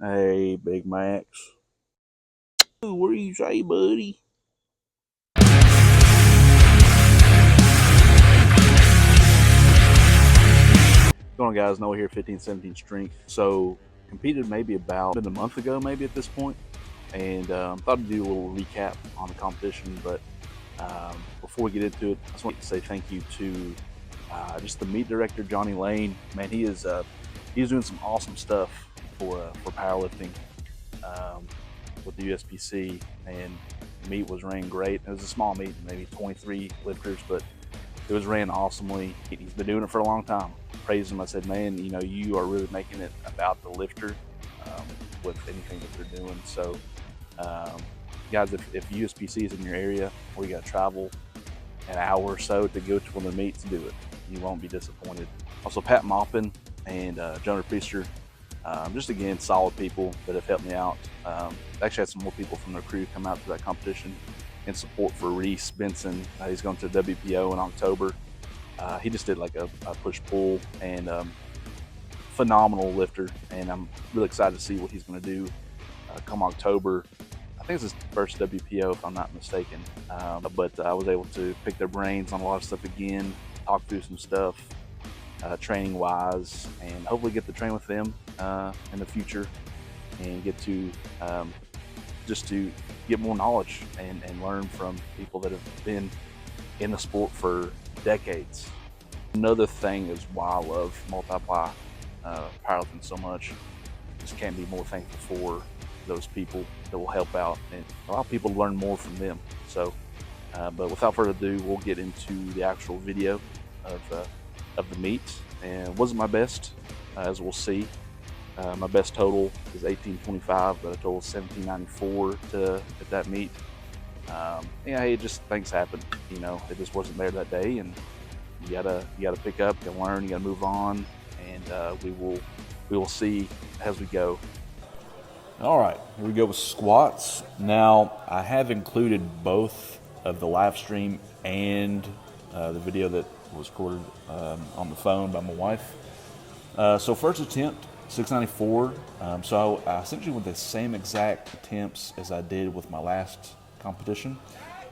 Hey, Big Max. Ooh, what are you say, buddy? Going on, guys? Noah here, 1517 strength. So, competed maybe about been a month ago, maybe at this point, and thought I'd do a little recap on the competition. But before we get into it, I just want to say thank you to just the meet director, Johnny Lane. Man, he's doing some awesome stuff for powerlifting with the USPC, and the meet was ran great. It was a small meet, maybe 23 lifters, but it was ran awesomely. He's been doing it for a long time. Praised him. I said, man, you are really making it about the lifter with anything that they're doing. So, guys, if USPC is in your area or you got to travel an hour or so to go to one of the meets, do it. You won't be disappointed. Also, Pat Maupin and Jonah Priester, just again, solid people that have helped me out. Actually had some more people from their crew come out to that competition in support for Reese Benson. He's going to WPO in October. He just did like a push-pull, and phenomenal lifter, and I'm really excited to see what he's going to do come October. I think it's his first WPO, if I'm not mistaken. But I was able to pick their brains on a lot of stuff again, talk through some stuff, training-wise, and hopefully get to train with them in the future and get to just to get more knowledge and learn from people that have been in the sport for decades. Another thing is why I love multiply powerlifting so much. Just can't be more thankful for those people that will help out and allow people to learn more from them. So, but without further ado, we'll get into the actual video of the meet. And it wasn't my best, as we'll see. My best total is 1825, but a total of 1794 at that meet. Yeah, it just things happen. It just wasn't there that day, and you gotta pick up, you gotta learn, you gotta move on, and we will see as we go. All right, here we go with squats. Now, I have included both of the live stream and the video that was recorded on the phone by my wife. So first attempt, 694. So I essentially went the same exact attempts as I did with my last competition.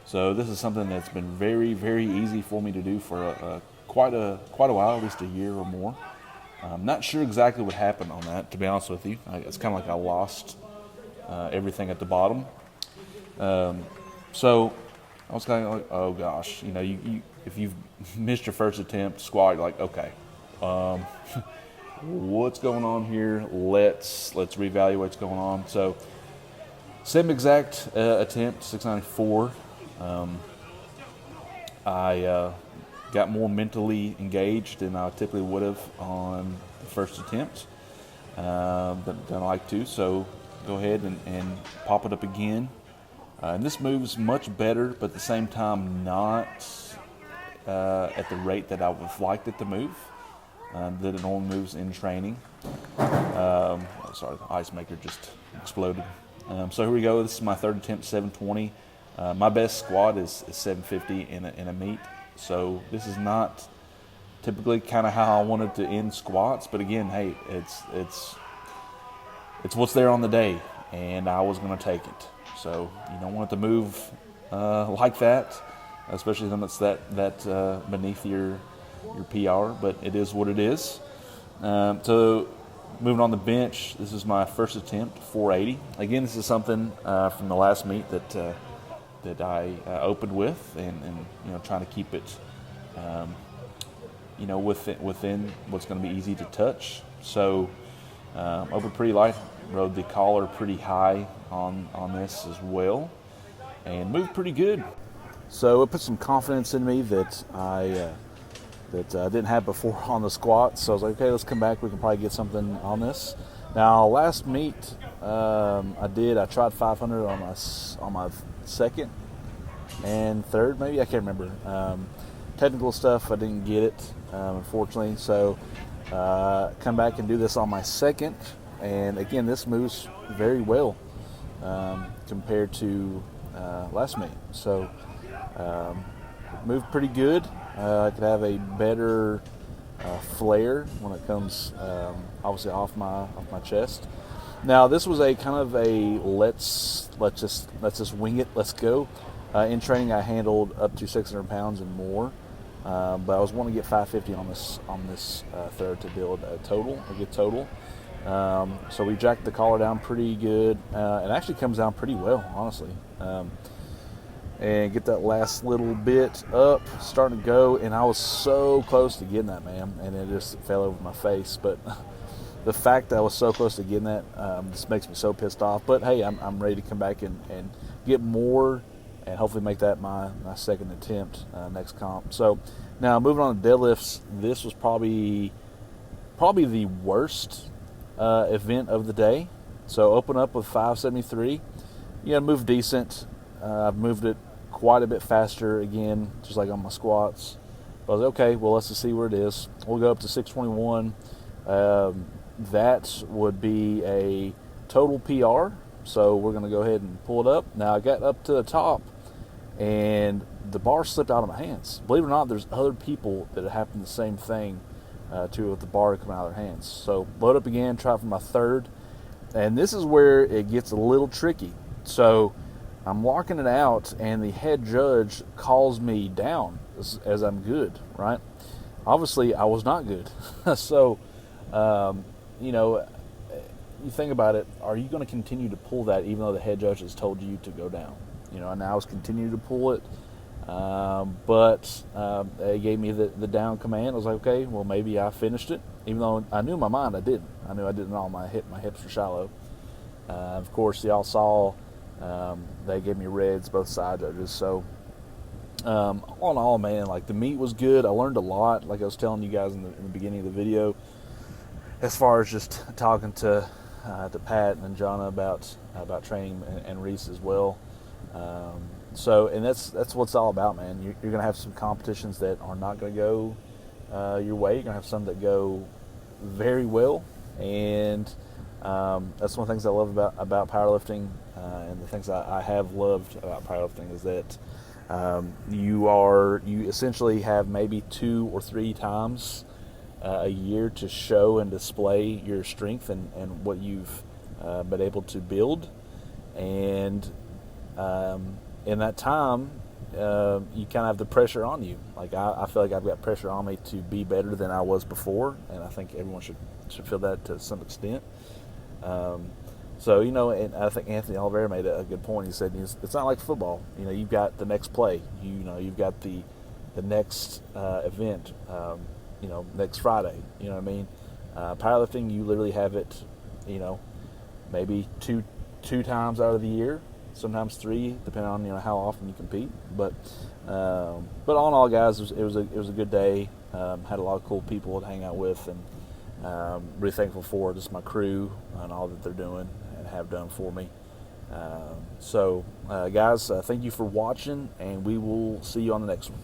So this is something that's been very, very easy for me to do for quite a while, at least a year or more. I'm not sure exactly what happened on that, to be honest with you. It's kind of like I lost everything at the bottom. So I was kind of like, oh gosh, you if you've missed your first attempt squat, you're like, okay, what's going on here? Let's reevaluate what's going on. So same exact attempt, 694. I got more mentally engaged than I typically would have on the first attempt than I like to. So go ahead and pop it up again. And this moves much better, but at the same time not at the rate that I would have liked it to move, that it normally moves in training. Sorry, the ice maker just exploded. So here we go. This is my third attempt, 720. My best squat is 750 in a meet. So this is not typically kind of how I wanted to end squats, but again, hey, it's what's there on the day, and I was going to take it. So you don't want it to move like that, especially when it's that beneath your PR. But it is what it is. So moving on the bench, this is my first attempt, 480. Again, this is something from the last meet that I opened with, and trying to keep it within what's going to be easy to touch. So opened pretty light, rode the collar pretty high on this as well, and moved pretty good. So it put some confidence in me that I didn't have before on the squat. So I was like, okay, let's come back. We can probably get something on this. Now, last meet, I tried 500 on my second and third, maybe, I can't remember. Technical stuff, I didn't get it, unfortunately. So come back and do this on my second, and again, this moves very well compared to last meet. So moved pretty good. I could have a better flare when it comes obviously off my chest. Now this was a kind of a let's just wing it, let's go. In training, I handled up to 600 pounds and more, but I was wanting to get 550 on this third to build a good total. So we jacked the collar down pretty good. It actually comes down pretty well, honestly. And get that last little bit up, starting to go, and I was so close to getting that, man, and it just fell over my face. But the fact that I was so close to getting that just makes me so pissed off. But hey, I'm ready to come back and get more, and hopefully make that my second attempt next comp. So now moving on to deadlifts, this was probably the worst event of the day. So open up with 573. Move decent. I've moved it quite a bit faster again, just like on my squats. But I was like, okay, well, let's just see where it is. We'll go up to 621. That would be a total PR. So we're going to go ahead and pull it up. Now I got up to the top, and the bar slipped out of my hands. Believe it or not, there's other people that have happened the same thing to with the bar coming out of their hands. So load up again, try for my third. And this is where it gets a little tricky. So I'm locking it out, and the head judge calls me down as I'm good, right? Obviously, I was not good. So, you think about it, are you going to continue to pull that even though the head judge has told you to go down? And I was continuing to pull it, but they gave me the down command. I was like, okay, well, maybe I finished it, even though I knew in my mind I didn't. I knew I didn't all. My hips were shallow. Of course, y'all saw they gave me reds, both side judges. So all in all, man, like the meet was good. I learned a lot, like I was telling you guys in the beginning of the video, as far as just talking to Pat and Jonna about training, and Reese as well. And that's what it's all about, man. You're going to have some competitions that are not going to go your way. You're going to have some that go very well, and that's one of the things I love about powerlifting, and the things I have loved about powerlifting is that you essentially have maybe 2 or 3 times a year to show and display your strength and what you've been able to build, and in that time you kind of have the pressure on you. Like I feel like I've got pressure on me to be better than I was before, and I think everyone should feel that to some extent. And I think Anthony Oliveira made a good point. He said it's not like football. You've got the next play. You've got the next event. Next Friday. You know what I mean? Powerlifting, you literally have it. Maybe two times out of the year, sometimes 3, depending on how often you compete. But all in all, guys, it was a good day. Had a lot of cool people to hang out with, and really thankful for just my crew and all that they're doing and have done for me. Guys, thank you for watching, and we will see you on the next one.